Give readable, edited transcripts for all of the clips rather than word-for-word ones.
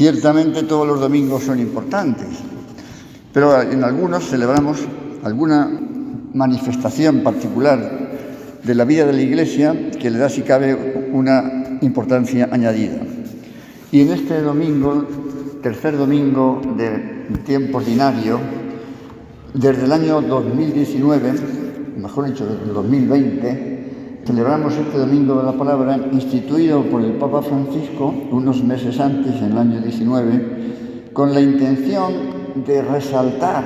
Ciertamente todos los domingos son importantes, pero en algunos celebramos alguna manifestación particular de la vida de la Iglesia que le da, si cabe, una importancia añadida. Y en este domingo, tercer domingo del tiempo ordinario, desde el año 2019, mejor dicho, desde el 2020, celebramos este Domingo de la Palabra, instituido por el Papa Francisco unos meses antes, en el año 19, con la intención de resaltar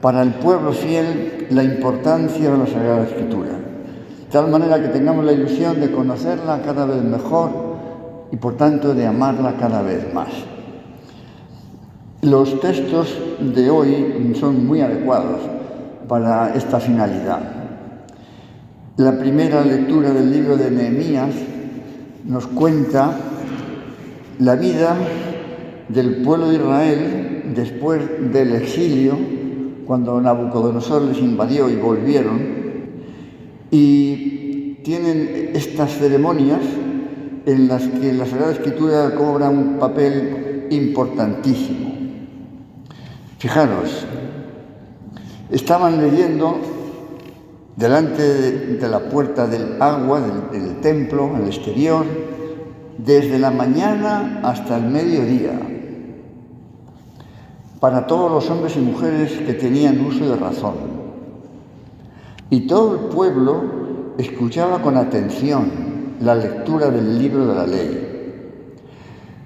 para el pueblo fiel la importancia de la Sagrada Escritura, de tal manera que tengamos la ilusión de conocerla cada vez mejor y, por tanto, de amarla cada vez más. Los textos de hoy son muy adecuados para esta finalidad. La primera lectura del libro de Nehemías nos cuenta la vida del pueblo de Israel después del exilio, cuando Nabucodonosor les invadió y volvieron, y tienen estas ceremonias en las que la Sagrada Escritura cobra un papel importantísimo. Fijaros, estaban leyendo delante de la puerta del agua, del templo, al exterior, desde la mañana hasta el mediodía, para todos los hombres y mujeres que tenían uso de razón. Y todo el pueblo escuchaba con atención la lectura del libro de la ley.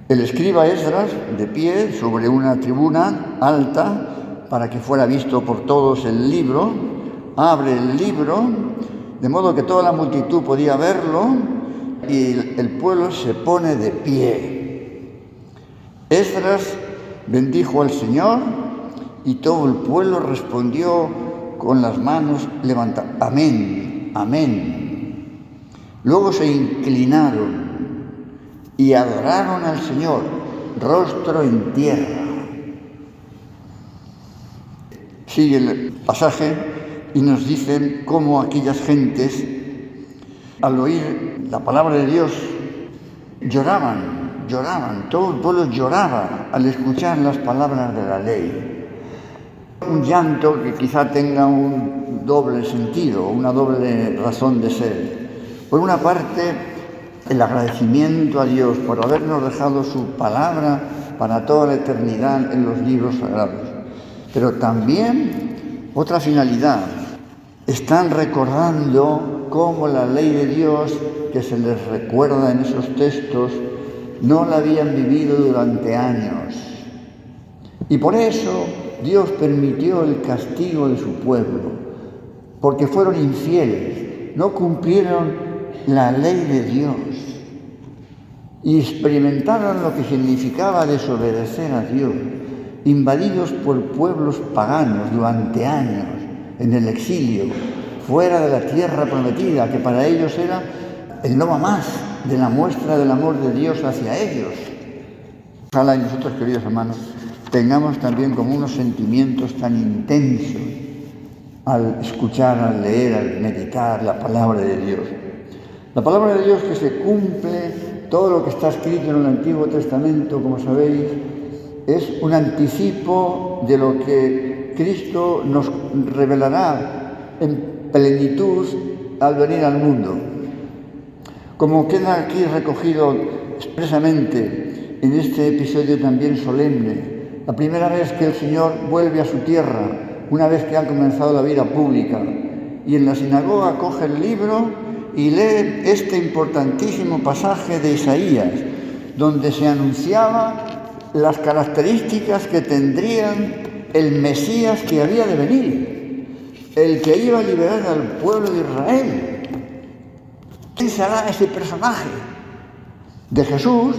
El escriba Esdras, de pie sobre una tribuna alta, para que fuera visto por todos el libro, abre el libro, de modo que toda la multitud podía verlo, y el pueblo se pone de pie. Esdras bendijo al Señor y todo el pueblo respondió con las manos levantadas: amén, amén. Luego se inclinaron y adoraron al Señor, rostro en tierra. Sigue el pasaje y nos dicen cómo aquellas gentes, al oír la palabra de Dios, lloraban, todo el pueblo lloraba al escuchar las palabras de la ley. Un llanto que quizá tenga un doble sentido, una doble razón de ser. Por una parte, el agradecimiento a Dios por habernos dejado su palabra para toda la eternidad en los libros sagrados, pero también otra finalidad. Están recordando cómo la ley de Dios, que se les recuerda en esos textos, no la habían vivido durante años. Y por eso Dios permitió el castigo de su pueblo, porque fueron infieles, no cumplieron la ley de Dios y experimentaron lo que significaba desobedecer a Dios, invadidos por pueblos paganos durante años, en el exilio, fuera de la tierra prometida, que para ellos era el no va más de la muestra del amor de Dios hacia ellos. Ojalá y nosotros, queridos hermanos, tengamos también como unos sentimientos tan intensos al escuchar, al leer, al meditar la palabra de Dios. La palabra de Dios que se cumple, todo lo que está escrito en el Antiguo Testamento, como sabéis, es un anticipo de lo que Cristo nos revelará en plenitud al venir al mundo. Como queda aquí recogido expresamente en este episodio también solemne, la primera vez que el Señor vuelve a su tierra, una vez que ha comenzado la vida pública, y en la sinagoga coge el libro y lee este importantísimo pasaje de Isaías, donde se anunciaba las características que tendrían el Mesías que había de venir, el que iba a liberar al pueblo de Israel. ¿Quién será ese personaje? De Jesús,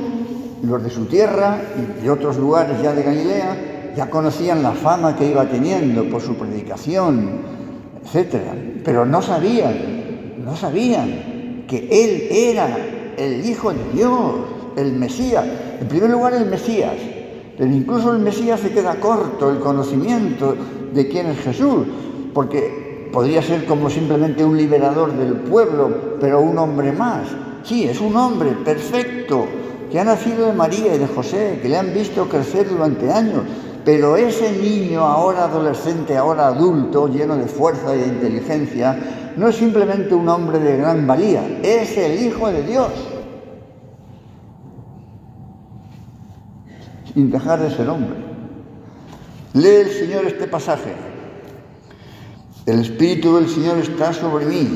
los de su tierra y de otros lugares ya de Galilea ya conocían la fama que iba teniendo por su predicación, etc. Pero no sabían que Él era el Hijo de Dios, el Mesías. En primer lugar, el Mesías. Pero incluso el Mesías se queda corto, el conocimiento de quién es Jesús, porque podría ser como simplemente un liberador del pueblo, pero un hombre más. Sí, es un hombre perfecto, que ha nacido de María y de José, que le han visto crecer durante años. Pero ese niño, ahora adolescente, ahora adulto, lleno de fuerza y de inteligencia, no es simplemente un hombre de gran valía, es el Hijo de Dios. Sin dejar de ser hombre. Lee el Señor este pasaje. El Espíritu del Señor está sobre mí.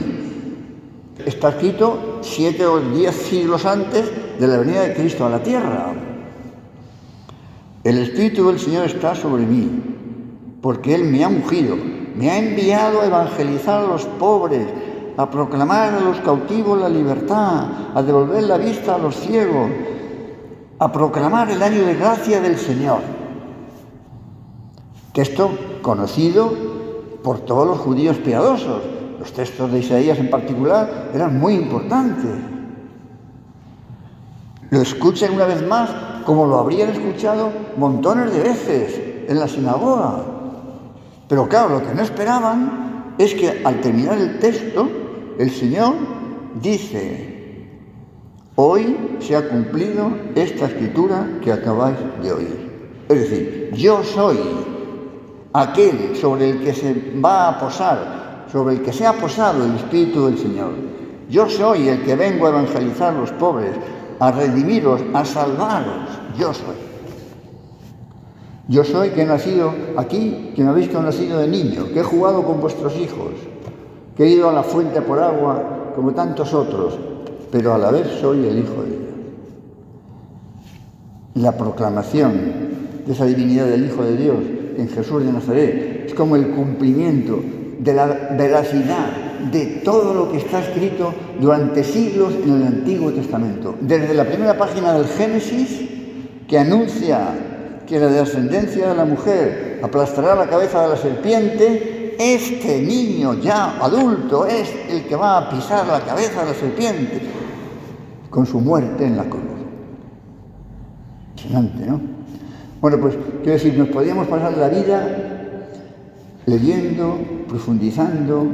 Está escrito 7 o 10 siglos antes de la venida de Cristo a la tierra. El Espíritu del Señor está sobre mí, porque Él me ha ungido, me ha enviado a evangelizar a los pobres, a proclamar a los cautivos la libertad, a devolver la vista a los ciegos, a proclamar el año de gracia del Señor. Texto conocido por todos los judíos piadosos. Los textos de Isaías en particular eran muy importantes. Lo escuchan una vez más como lo habrían escuchado montones de veces en la sinagoga. Pero claro, lo que no esperaban es que al terminar el texto, el Señor dice: hoy se ha cumplido esta escritura que acabáis de oír. Es decir, yo soy aquel sobre el que se va a posar, sobre el que se ha posado el Espíritu del Señor. Yo soy el que vengo a evangelizar a los pobres, a redimiros, a salvaros. Yo soy. Yo soy que he nacido aquí, que me habéis conocido de niño, que he jugado con vuestros hijos, que he ido a la fuente por agua como tantos otros, pero a la vez soy el Hijo de Dios. La proclamación de esa divinidad del Hijo de Dios en Jesús de Nazaret es como el cumplimiento de la veracidad de todo lo que está escrito durante siglos en el Antiguo Testamento. Desde la primera página del Génesis, que anuncia que la descendencia de la mujer aplastará la cabeza de la serpiente, este niño ya adulto es el que va a pisar la cabeza de la serpiente con su muerte en la cruz. Impresionante, ¿no? Bueno, pues quiero decir, nos podríamos pasar la vida leyendo, profundizando,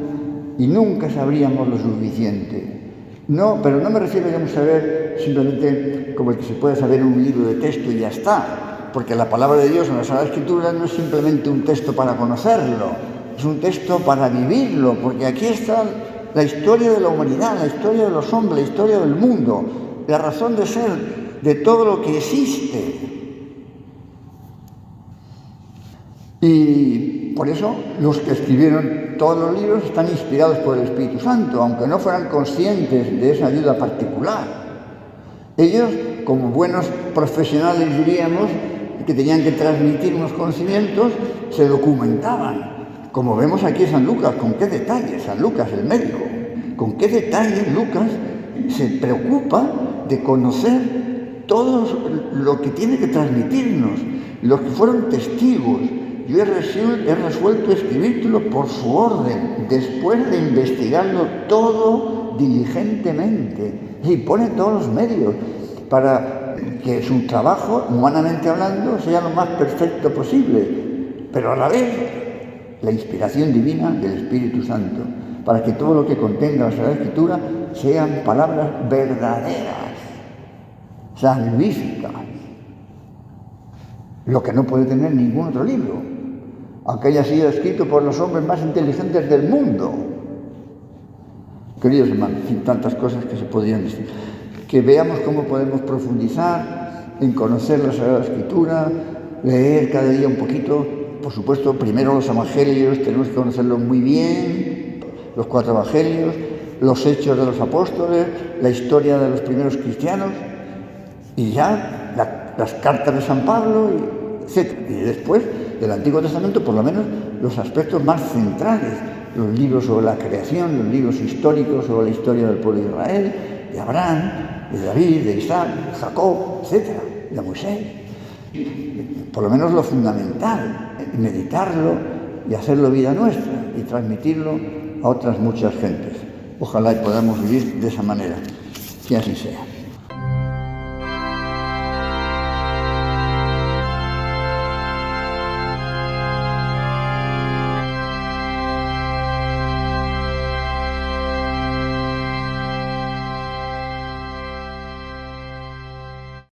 y nunca sabríamos lo suficiente. No, pero no me refiero a saber simplemente como el que se puede saber un libro de texto y ya está, porque la palabra de Dios en la Sagrada Escritura no es simplemente un texto para conocerlo, es un texto para vivirlo, porque aquí está la historia de la humanidad, la historia de los hombres, la historia del mundo, la razón de ser de todo lo que existe. Y por eso los que escribieron todos los libros están inspirados por el Espíritu Santo, aunque no fueran conscientes de esa ayuda particular. Ellos, como buenos profesionales, diríamos, que tenían que transmitir unos conocimientos, se documentaban. Como vemos aquí en San Lucas, con qué detalle, San Lucas, el médico, con qué detalle Lucas se preocupa de conocer todo lo que tiene que transmitirnos, los que fueron testigos. Yo he resuelto escribírtelo por su orden, después de investigarlo todo diligentemente. Y pone todos los medios para que su trabajo, humanamente hablando, sea lo más perfecto posible, pero a la vez la inspiración divina del Espíritu Santo, para que todo lo que contenga la Sagrada Escritura sean palabras verdaderas, salvíficas, lo que no puede tener ningún otro libro, aunque haya sido escrito por los hombres más inteligentes del mundo. Queridos hermanos, sin tantas cosas que se podrían decir. Que veamos cómo podemos profundizar en conocer la Sagrada Escritura, leer cada día un poquito. Por supuesto, primero los evangelios, tenemos que conocerlos muy bien, los 4 evangelios, los hechos de los apóstoles, la historia de los primeros cristianos, y ya las cartas de San Pablo, etc. Y después, del Antiguo Testamento, por lo menos los aspectos más centrales, los libros sobre la creación, los libros históricos sobre la historia del pueblo de Israel, de Abraham, de David, de Isaac, de Jacob, etc., de Moisés. Por lo menos lo fundamental, meditarlo y hacerlo vida nuestra y transmitirlo a otras muchas gentes. Ojalá y podamos vivir de esa manera. Que así sea.